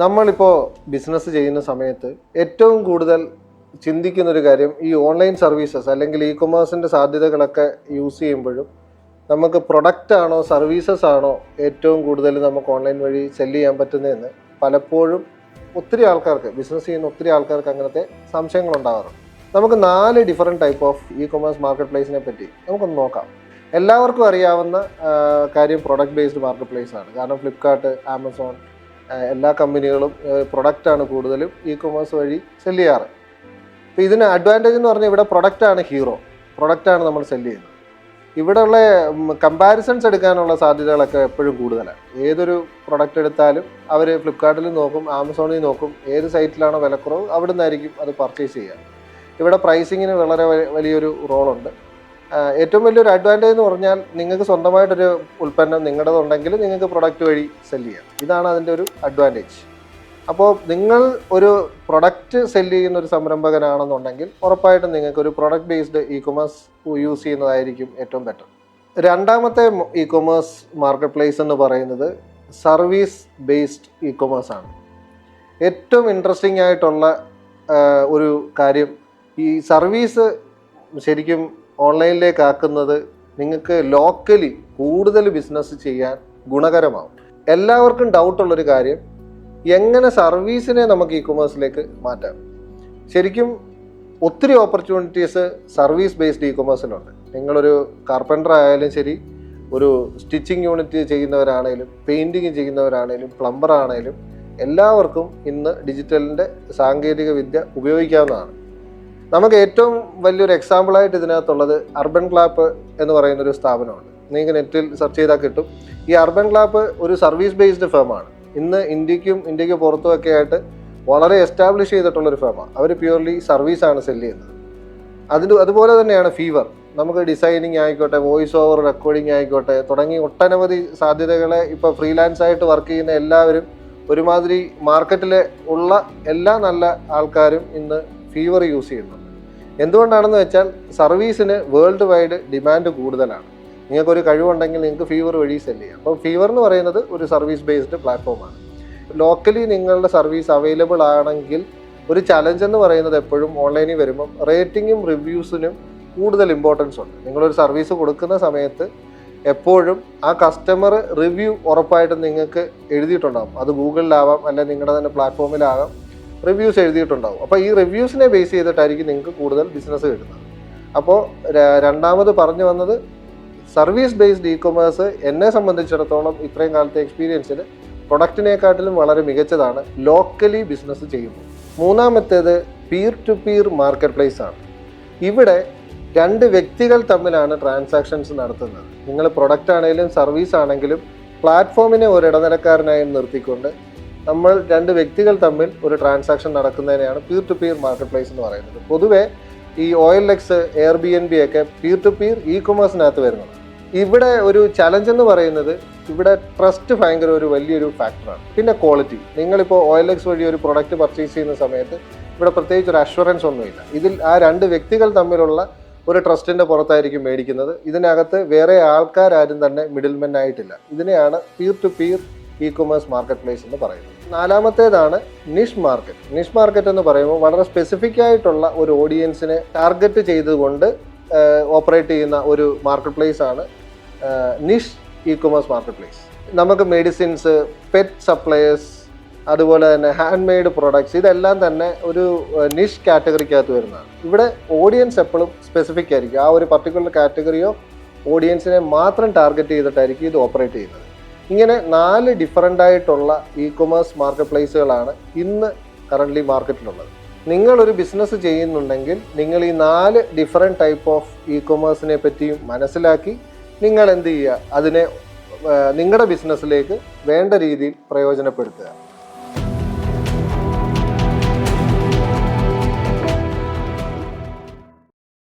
നമ്മളിപ്പോൾ ബിസിനസ് ചെയ്യുന്ന സമയത്ത് ഏറ്റവും കൂടുതൽ ചിന്തിക്കുന്നൊരു കാര്യം ഈ ഓൺലൈൻ സർവീസസ് അല്ലെങ്കിൽ ഇ കൊമേഴ്സിൻ്റെ സാധ്യതകളൊക്കെ യൂസ് ചെയ്യുമ്പോഴും നമുക്ക് പ്രൊഡക്റ്റ് ആണോ സർവീസസ് ആണോ ഏറ്റവും കൂടുതൽ നമുക്ക് ഓൺലൈൻ വഴി സെല്ല് ചെയ്യാൻ പറ്റുന്നതെന്ന് പലപ്പോഴും ഒത്തിരി ആൾക്കാർക്ക് ബിസിനസ് ചെയ്യുന്ന ഒത്തിരി ആൾക്കാർക്ക് അങ്ങനത്തെ സംശയങ്ങളുണ്ടാകാറുണ്ട്. നമുക്ക് 4 different type of e commerce market പ്ലേസിനെ പറ്റി നമുക്കൊന്ന് നോക്കാം. എല്ലാവർക്കും അറിയാവുന്ന കാര്യം പ്രൊഡക്റ്റ് ബേസ്ഡ് മാർക്കറ്റ് പ്ലേസ് ആണ്. കാരണം ഫ്ലിപ്കാർട്ട്, ആമസോൺ എല്ലാ കമ്പനികളും പ്രൊഡക്റ്റാണ് കൂടുതലും ഇ കൊമേഴ്സ് വഴി സെല്ല് ചെയ്യാറ്. അപ്പോൾ ഇതിന് അഡ്വാൻറ്റേജ് എന്ന് പറഞ്ഞാൽ ഇവിടെ പ്രൊഡക്റ്റാണ് ഹീറോ, പ്രൊഡക്റ്റാണ് നമ്മൾ സെല്ല് ചെയ്യുന്നത്. ഇവിടെയുള്ള കമ്പാരിസൺസ് എടുക്കാനുള്ള സാധ്യതകളൊക്കെ എപ്പോഴും കൂടുതലാണ്. ഏതൊരു പ്രൊഡക്റ്റ് എടുത്താലും അവർ ഫ്ലിപ്കാർട്ടിൽ നോക്കും, ആമസോണിൽ നോക്കും, ഏത് സൈറ്റിലാണോ വിലക്കുറവ് അവിടെ നിന്നായിരിക്കും അത് പർച്ചേസ് ചെയ്യുക. ഇവിടെ പ്രൈസിങ്ങിന് വളരെ വലിയൊരു റോളുണ്ട്. ഏറ്റവും വലിയൊരു അഡ്വാൻറ്റേജ് എന്ന് പറഞ്ഞാൽ നിങ്ങൾക്ക് സ്വന്തമായിട്ടൊരു ഉൽപ്പന്നം നിങ്ങളുടേതുണ്ടെങ്കിൽ നിങ്ങൾക്ക് പ്രൊഡക്റ്റ് വഴി സെല്ല് ചെയ്യാം. ഇതാണ് അതിൻ്റെ ഒരു അഡ്വാൻറ്റേജ്. അപ്പോൾ നിങ്ങൾ ഒരു പ്രൊഡക്റ്റ് സെല്ല് ചെയ്യുന്ന ഒരു സംരംഭകനാണെന്നുണ്ടെങ്കിൽ ഉറപ്പായിട്ടും നിങ്ങൾക്ക് ഒരു product based E commerce use ചെയ്യുന്നതായിരിക്കും ഏറ്റവും ബെറ്റർ. രണ്ടാമത്തെ ഇ കൊമേഴ്സ് മാർക്കറ്റ് പ്ലേസ് എന്ന് പറയുന്നത് സർവീസ് ബേസ്ഡ് ഇ കൊമേഴ്സ് ആണ്. ഏറ്റവും ഇൻട്രസ്റ്റിംഗ് ആയിട്ടുള്ള ഒരു കാര്യം, ഈ സർവീസ് ശരിക്കും ഓൺലൈനിലേക്ക് ആക്കുന്നത് നിങ്ങൾക്ക് ലോക്കലി കൂടുതൽ ബിസിനസ് ചെയ്യാൻ ഗുണകരമാവും. എല്ലാവർക്കും ഡൗട്ടുള്ളൊരു കാര്യം, എങ്ങനെ സർവീസിനെ നമുക്ക് ഇ കൊമേഴ്സിലേക്ക് മാറ്റാം. ശരിക്കും ഒത്തിരി ഓപ്പർച്യൂണിറ്റീസ് സർവീസ് ബേസ്ഡ് ഇ കൊമേഴ്സിലുണ്ട്. നിങ്ങളൊരു കാർപ്പൻറ്റർ ആയാലും ശരി, ഒരു സ്റ്റിച്ചിങ് യൂണിറ്റ് ചെയ്യുന്നവരാണേലും, പെയിൻറ്റിങ് ചെയ്യുന്നവരാണേലും, പ്ലംബർ ആണേലും എല്ലാവർക്കും ഇന്ന് ഡിജിറ്റലിൻ്റെ സാങ്കേതിക വിദ്യ ഉപയോഗിക്കാവുന്നതാണ്. നമുക്ക് ഏറ്റവും വലിയൊരു എക്സാമ്പിളായിട്ട് ഇതിനകത്തുള്ളത് അർബൻ ക്ലാപ്പ് എന്ന് പറയുന്നൊരു സ്ഥാപനമുണ്ട്. നിങ്ങൾക്ക് നെറ്റിൽ സെർച്ച് ചെയ്താൽ കിട്ടും. ഈ അർബൻ ക്ലാപ്പ് ഒരു സർവീസ് ബേസ്ഡ് ഫേമാണ്. ഇന്ന് ഇന്ത്യക്ക് പുറത്തുമൊക്കെ ആയിട്ട് വളരെ എസ്റ്റാബ്ലിഷ് ചെയ്തിട്ടുള്ളൊരു ഫേമാണ്. അവർ പ്യൂർലി സർവീസാണ് സെല്ല് ചെയ്യുന്നത്. അതുപോലെ തന്നെയാണ് ഫീവർ. നമുക്ക് ഡിസൈനിങ് ആയിക്കോട്ടെ, വോയിസ് ഓവർ റെക്കോർഡിങ് ആയിക്കോട്ടെ, തുടങ്ങി ഒട്ടനവധി സാധ്യതകളെ ഇപ്പോൾ ഫ്രീലാൻസ് ആയിട്ട് വർക്ക് ചെയ്യുന്ന എല്ലാവരും, ഒരുമാതിരി മാർക്കറ്റിൽ ഉള്ള എല്ലാ നല്ല ആൾക്കാരും ഇന്ന് ഫീവർ യൂസ് ചെയ്യുന്നുണ്ട്. എന്തുകൊണ്ടാണെന്ന് വെച്ചാൽ സർവീസിന് വേൾഡ് വൈഡ് ഡിമാൻഡ് കൂടുതലാണ്. നിങ്ങൾക്കൊരു കഴിവുണ്ടെങ്കിൽ നിങ്ങൾക്ക് ഫീവർ വഴി സെല്ല് ചെയ്യാം. അപ്പോൾ ഫീവർ എന്ന് പറയുന്നത് ഒരു സർവീസ് ബേസ്ഡ് പ്ലാറ്റ്ഫോമാണ്. ലോക്കലി നിങ്ങളുടെ സർവീസ് അവൈലബിൾ ആണെങ്കിൽ ഒരു ചലഞ്ച് എന്ന് പറയുന്നത് എപ്പോഴും ഓൺലൈനിൽ വരുമ്പം റേറ്റിങ്ങും റിവ്യൂസിനും കൂടുതൽ ഇമ്പോർട്ടൻസ് ഉണ്ട്. നിങ്ങളൊരു സർവീസ് കൊടുക്കുന്ന സമയത്ത് എപ്പോഴും ആ കസ്റ്റമർ റിവ്യൂ ഉറപ്പായിട്ടും നിങ്ങൾക്ക് എഴുതിയിട്ടുണ്ടാകും. അത് ഗൂഗിളിലാവാം, അല്ലെങ്കിൽ നിങ്ങളുടെ തന്നെ പ്ലാറ്റ്ഫോമിലാകാം, റിവ്യൂസ് എഴുതിയിട്ടുണ്ടാവും. അപ്പോൾ ഈ റിവ്യൂസിനെ ബേസ് ചെയ്തിട്ടായിരിക്കും നിങ്ങൾക്ക് കൂടുതൽ ബിസിനസ് കിട്ടുന്നത്. അപ്പോൾ രണ്ടാമത് പറഞ്ഞു വന്നത്, സർവീസ് ബേസ്ഡ് ഇ കൊമേഴ്സ് എന്നെ സംബന്ധിച്ചിടത്തോളം ഇത്രയും കാലത്തെ എക്സ്പീരിയൻസിൽ പ്രൊഡക്റ്റിനെക്കാട്ടിലും വളരെ മികച്ചതാണ് ലോക്കലി ബിസിനസ് ചെയ്യുമ്പോൾ. മൂന്നാമത്തേത് പീർ ടു പീർ മാർക്കറ്റ് പ്ലേസ് ആണ്. ഇവിടെ 2 വ്യക്തികൾ തമ്മിലാണ് ട്രാൻസാക്ഷൻസ് നടത്തുന്നത്. നിങ്ങൾ പ്രൊഡക്റ്റ് ആണെങ്കിലും സർവീസ് ആണെങ്കിലും പ്ലാറ്റ്ഫോമിനെ ഒരു ഇടനിലക്കാരനായി നിർത്തിക്കൊണ്ട് നമ്മൾ 2 വ്യക്തികൾ തമ്മിൽ ഒരു ട്രാൻസാക്ഷൻ നടക്കുന്നതിനെയാണ് peer to peer market place എന്ന് പറയുന്നത്. പൊതുവെ ഈ OLX, Airbnb ഒക്കെ പീർ ടു പീർ ഇ കൊമേഴ്സിനകത്ത് വരുന്നത്. ഇവിടെ ഒരു ചലഞ്ച് എന്ന് പറയുന്നത്, ഇവിടെ ട്രസ്റ്റ് ഭയങ്കര ഒരു വലിയൊരു ഫാക്ടറാണ്. പിന്നെ ക്വാളിറ്റി. നിങ്ങളിപ്പോൾ OLX വഴി ഒരു പ്രൊഡക്റ്റ് പർച്ചേസ് ചെയ്യുന്ന സമയത്ത് ഇവിടെ പ്രത്യേകിച്ച് ഒരു അഷ്വറൻസ് ഒന്നുമില്ല. ഇതിൽ ആ 2 വ്യക്തികൾ തമ്മിലുള്ള ഒരു ട്രസ്റ്റിൻ്റെ പുറത്തായിരിക്കും മേടിക്കുന്നത്. ഇതിനകത്ത് വേറെ ആൾക്കാരും തന്നെ മിഡിൽമെൻ ആയിട്ടില്ല. ഇതിനെയാണ് peer to peer e commerce market place എന്ന് പറയുന്നത്. നാലാമത്തേതാണ് നിഷ് മാർക്കറ്റ്. നിഷ് മാർക്കറ്റ് എന്ന് പറയുമ്പോൾ വളരെ സ്പെസിഫിക് ആയിട്ടുള്ള ഒരു ഓഡിയൻസിനെ ടാർഗറ്റ് ചെയ്തുകൊണ്ട് ഓപ്പറേറ്റ് ചെയ്യുന്ന ഒരു മാർക്കറ്റ് പ്ലേസ് ആണ് നിഷ് ഇ കൊമേഴ്സ് മാർക്കറ്റ് പ്ലേസ്. നമുക്ക് മെഡിസിൻസ്, പെറ്റ് സപ്ലയേഴ്സ്, അതുപോലെ തന്നെ ഹാൻഡ് മെയ്ഡ് പ്രൊഡക്ട്സ്, ഇതെല്ലാം തന്നെ ഒരു നിഷ് കാറ്റഗറിക്കകത്ത് വരുന്നതാണ്. ഇവിടെ ഓഡിയൻസ് എപ്പോഴും സ്പെസിഫിക് ആയിരിക്കും. ആ ഒരു പർട്ടിക്കുലർ കാറ്റഗറി ഓഫ് ഓഡിയൻസിനെ മാത്രം ടാർഗറ്റ് ചെയ്തിട്ടായിരിക്കും ഇത് ഓപ്പറേറ്റ് ചെയ്യുന്നത്. ഇങ്ങനെ 4 ഡിഫറൻ്റ് ആയിട്ടുള്ള ഇ കൊമേഴ്സ് മാർക്കറ്റ് പ്ലേസുകളാണ് ഇന്ന് കറൻ്റ്ലി മാർക്കറ്റിലുള്ളത്. നിങ്ങളൊരു ബിസിനസ് ചെയ്യുന്നുണ്ടെങ്കിൽ നിങ്ങൾ ഈ 4 ഡിഫറെൻറ്റ് ടൈപ്പ് ഓഫ് ഇ കൊമേഴ്സിനെ പറ്റിയും മനസ്സിലാക്കി നിങ്ങൾ എന്ത് ചെയ്യുക, അതിനെ നിങ്ങളുടെ ബിസിനസ്സിലേക്ക് വേണ്ട രീതിയിൽ പ്രയോജനപ്പെടുത്തുക.